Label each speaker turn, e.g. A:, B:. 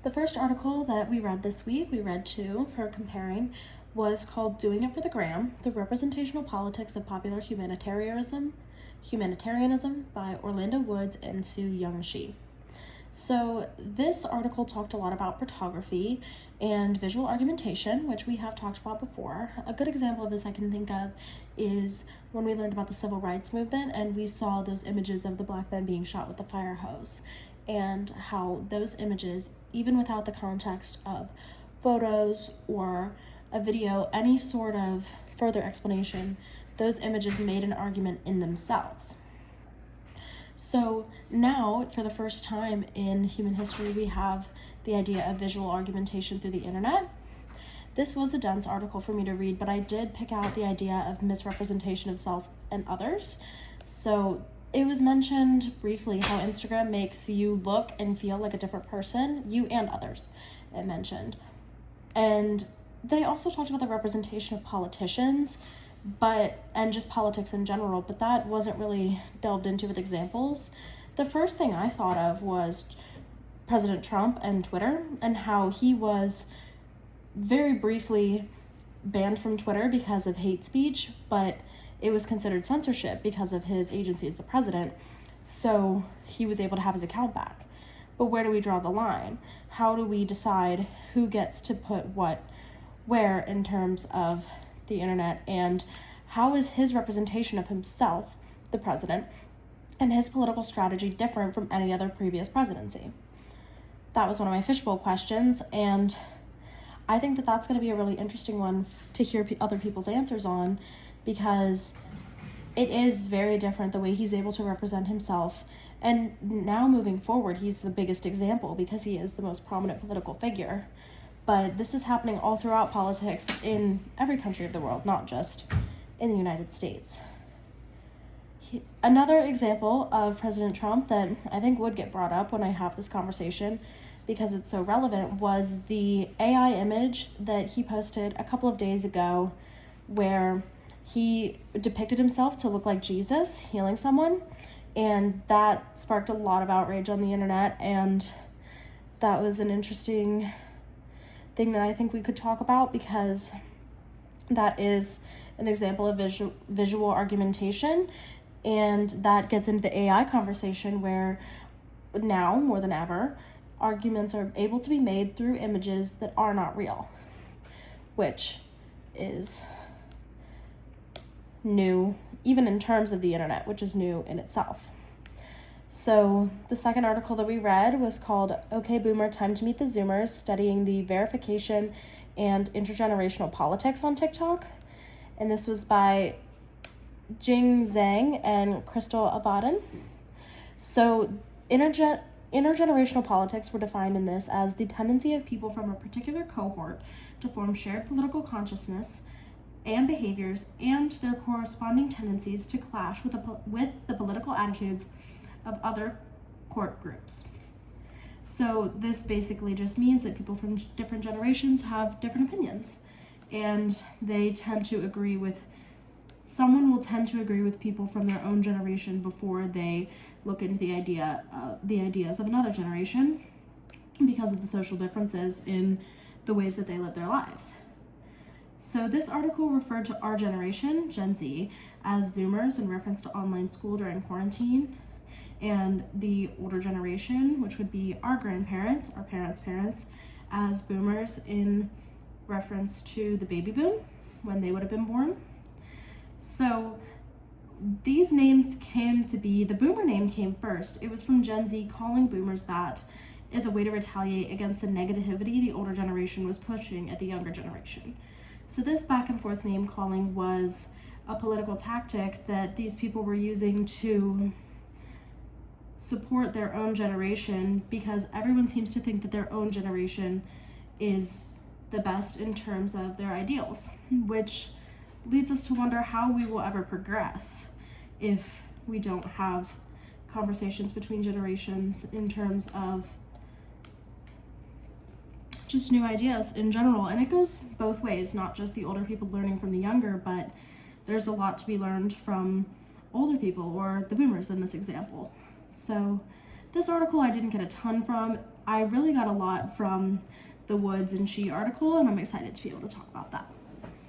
A: The first article that we read this week, we read two for comparing, was called Doing It for the Gram, The Representational Politics of Popular Humanitarianism by Orlando Woods and Sue Young-Shi. So this article talked a lot about photography and visual argumentation, which we have talked about before. A good example of this I can think of is when we learned about the civil rights movement and we saw those images of the black men being shot with the fire hose, and how those images, even without the context of photos or a video, any sort of further explanation, those images made an argument in themselves. So now, for the first time in human history, we have the idea of visual argumentation through the internet. This was a dense article for me to read, but I did pick out the idea of misrepresentation of self and others. So it was mentioned briefly how Instagram makes you look and feel like a different person, you and others, it mentioned. And they also talked about the representation of politicians, and just politics in general, but that wasn't really delved into with examples. The first thing I thought of was President Trump and Twitter, and how he was very briefly banned from Twitter because of hate speech, but it was considered censorship because of his agency as the president, so he was able to have his account back. But where do we draw the line? How do we decide who gets to put what where in terms of the internet, and how is his representation of himself, the president, and his political strategy different from any other previous presidency? That was one of my fishbowl questions, and I think that that's going to be a really interesting one to hear other people's answers on, because it is very different the way he's able to represent himself. And now moving forward, he's the biggest example because he is the most prominent political figure. But this is happening all throughout politics in every country of the world, not just in the United States. Another example of President Trump that I think would get brought up when I have this conversation, because it's so relevant, was the AI image that he posted a couple of days ago where he depicted himself to look like Jesus healing someone, and that sparked a lot of outrage on the internet, and that was an interesting thing that I think we could talk about, because that is an example of visual argumentation, and that gets into the AI conversation where now, more than ever, arguments are able to be made through images that are not real, which is new, even in terms of the internet, which is new in itself. So the second article that we read was called Okay Boomer, Time to Meet the Zoomers, Studying the Verification and Intergenerational Politics on TikTok. And this was by Zeng and Crystal Abadan. So intergenerational politics were defined in this as the tendency of people from a particular cohort to form shared political consciousness and behaviors, and their corresponding tendencies to clash with the political attitudes of other cohort groups. So this basically just means that people from different generations have different opinions, and someone will tend to agree with people from their own generation before they look into the ideas of another generation, because of the social differences in the ways that they live their lives. So this article referred to our generation, Gen Z, as Zoomers in reference to online school during quarantine, and the older generation, which would be our grandparents, our parents' parents, as Boomers in reference to the baby boom, when they would have been born. So these names came to be, the Boomer name came first. It was from Gen Z calling Boomers that as a way to retaliate against the negativity the older generation was pushing at the younger generation. So this back and forth name calling was a political tactic that these people were using to support their own generation, because everyone seems to think that their own generation is the best in terms of their ideals, which leads us to wonder how we will ever progress if we don't have conversations between generations in terms of just new ideas in general. And it goes both ways, not just the older people learning from the younger, but there's a lot to be learned from older people, or the Boomers in this example. So this article I didn't get a ton from. I really got a lot from the Woods and She article, and I'm excited to be able to talk about that.